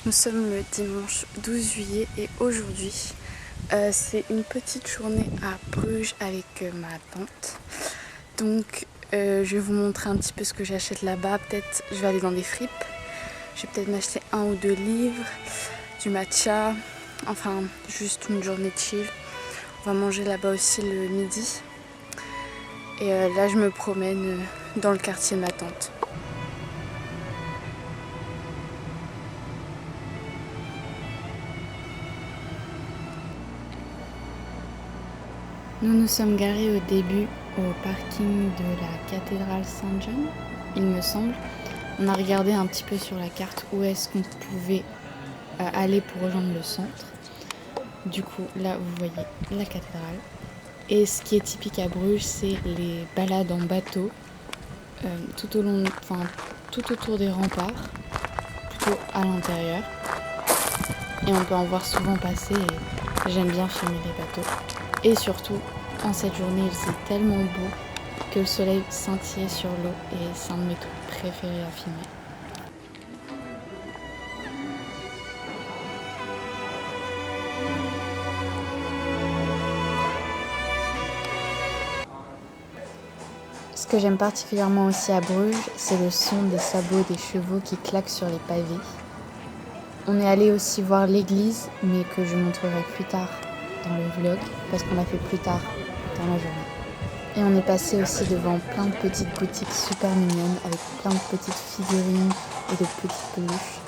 Nous sommes le dimanche 12 juillet et aujourd'hui c'est une petite journée à Bruges avec ma tante. Donc je vais vous montrer un petit peu ce que j'achète là-bas. Peut-être je vais aller dans des fripes. Je vais peut-être m'acheter 1 ou 2 livres, du matcha, enfin juste une journée chill. On va manger là-bas aussi le midi. Et là je me promène dans le quartier de ma tante. Nous nous sommes garés au début au parking de la cathédrale Saint-John, il me semble. On a regardé un petit peu sur la carte où est-ce qu'on pouvait aller pour rejoindre le centre. Du coup, là, vous voyez la cathédrale. Et ce qui est typique à Bruges, c'est les balades en bateau tout autour des remparts, plutôt à l'intérieur. Et on peut en voir souvent passer et j'aime bien filmer les bateaux. Et surtout, en cette journée, il faisait tellement beau que le soleil scintillait sur l'eau et c'est un de mes trucs préférés à filmer. Ce que j'aime particulièrement aussi à Bruges, c'est le son des sabots des chevaux qui claquent sur les pavés. On est allé aussi voir l'église, mais que je montrerai plus tard dans le vlog, parce qu'on l'a fait plus tard dans la journée. Et on est passé aussi devant plein de petites boutiques super mignonnes, avec plein de petites figurines et de petites peluches.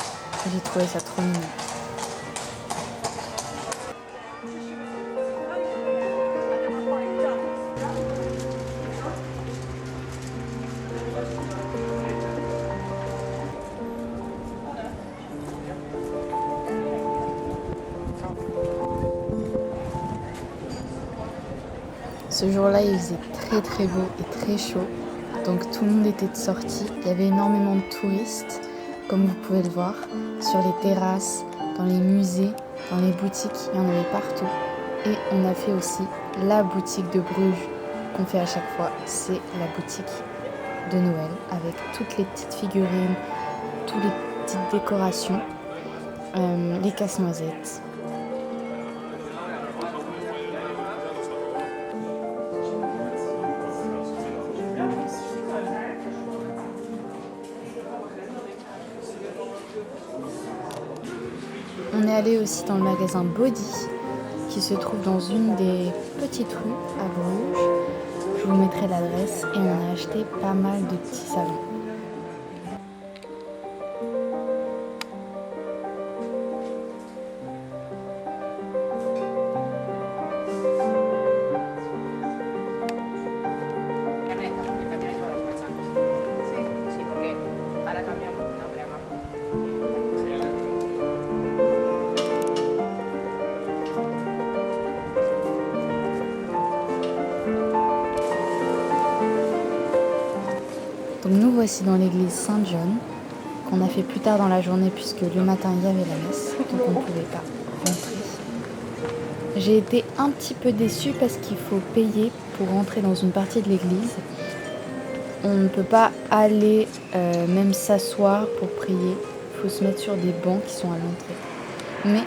J'ai trouvé ça trop mignon. Ce jour-là, il faisait très beau et très chaud, donc tout le monde était de sortie. Il y avait énormément de touristes, comme vous pouvez le voir, sur les terrasses, dans les musées, dans les boutiques, il y en avait partout. Et on a fait aussi la boutique de Bruges qu'on fait à chaque fois, c'est la boutique de Noël, avec toutes les petites figurines, toutes les petites décorations, les casse-noisettes. On est allé aussi dans le magasin Body, qui se trouve dans une des petites rues à Bruges. Je vous mettrai l'adresse et on a acheté pas mal de petits savons. Donc nous voici dans l'église Saint-John, qu'on a fait plus tard dans la journée puisque le matin il y avait la messe, donc on ne pouvait pas rentrer. J'ai été un petit peu déçue parce qu'il faut payer pour rentrer dans une partie de l'église. On ne peut pas aller même s'asseoir pour prier, il faut se mettre sur des bancs qui sont à l'entrée. Mais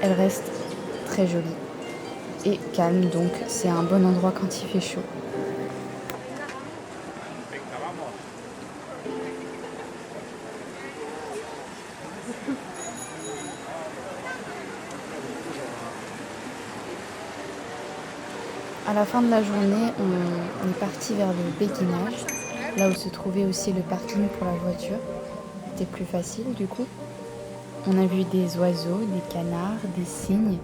elle reste très jolie et calme, donc c'est un bon endroit quand il fait chaud. À la fin de la journée, on est parti vers le béguinage, là où se trouvait aussi le parking pour la voiture. C'était plus facile du coup. On a vu des oiseaux, des canards, des cygnes.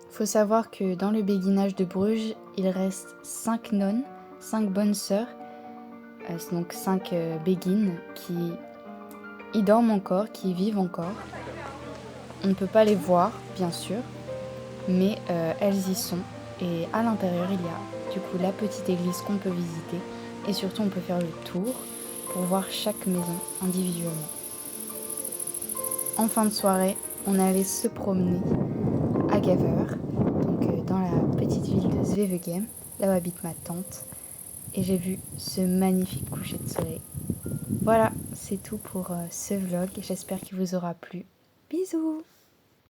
Il faut savoir que dans le béguinage de Bruges, il reste 5 nonnes, 5 bonnes sœurs, donc 5 béguines qui y dorment encore, qui y vivent encore. On ne peut pas les voir, bien sûr, mais elles y sont. Et à l'intérieur, il y a du coup la petite église qu'on peut visiter. Et surtout, on peut faire le tour pour voir chaque maison individuellement. En fin de soirée, on est allé se promener à Gaveur, donc dans la petite ville de Zwevegem, là où habite ma tante. Et j'ai vu ce magnifique coucher de soleil. Voilà, c'est tout pour ce vlog. J'espère qu'il vous aura plu. Bisous!